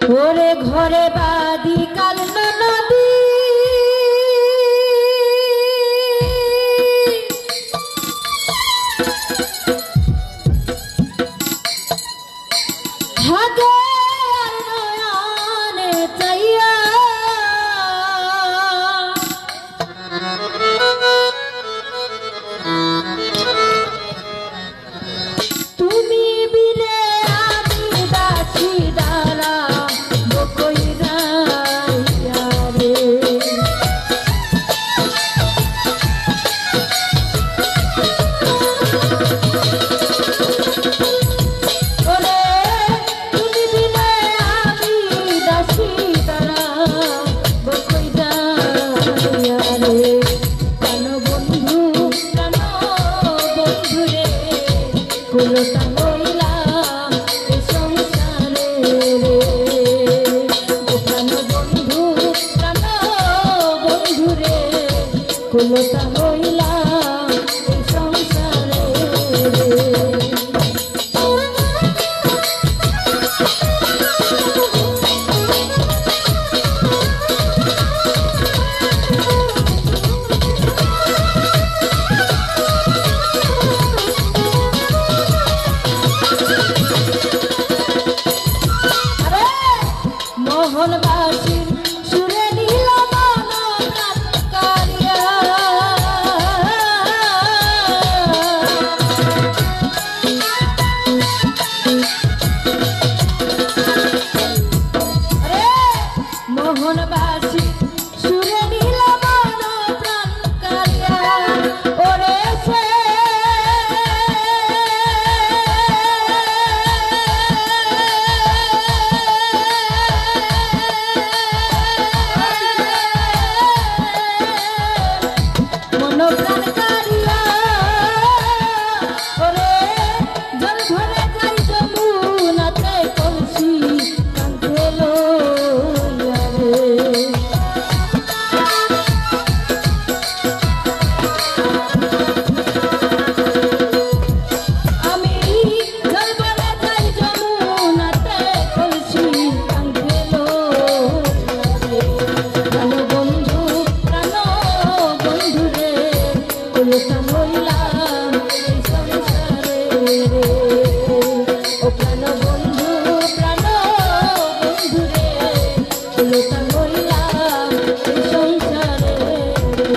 ওরে ঘরে বাদি কাল নদী ভাগে আর নয়নে চাইয়া তুমি বিলে আমি দাসী দাঁড়া বকইরা রে কুলতা হইলা এই সংসারে মোহনবাসীর সুরে নীল মোহনবাসী সুরে নীল মন প্রাণ কালিয়া ওরে সে মন প্রাণ কালিয়া ওরে জল ধরে যাই যমুনাতে কলসি কাঁধে লইয়া রে আমি জল ধরে যাই যমুনাতে কলসি কাঁধে লইয়া রে প্রাণ বন্ধু রে কুলতা হইলাম এই সংসারে রে ও প্রাণ বন্ধু রে কুলতা হইলাম এই সংসারে রে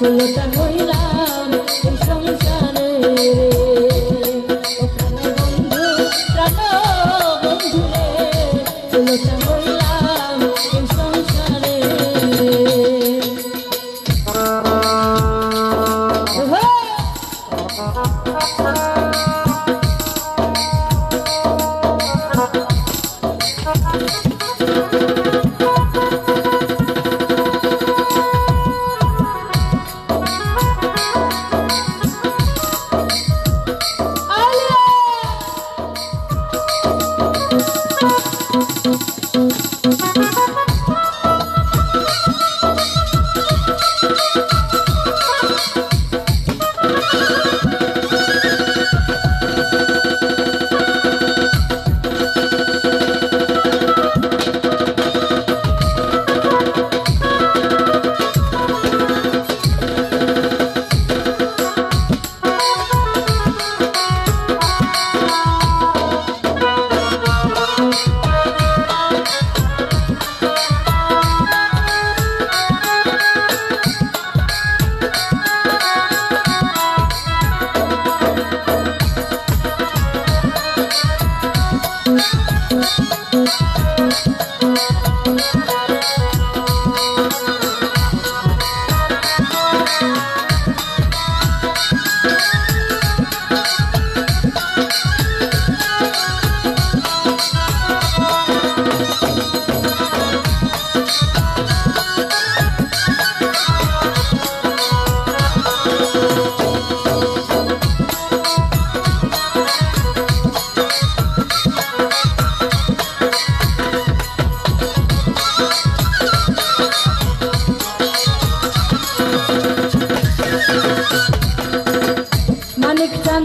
কুলতা হইলাম এই সংসারে রে ও প্রাণ বন্ধু রে কুলতা হইলাম এই সংসারে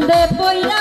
কান্দে পইরা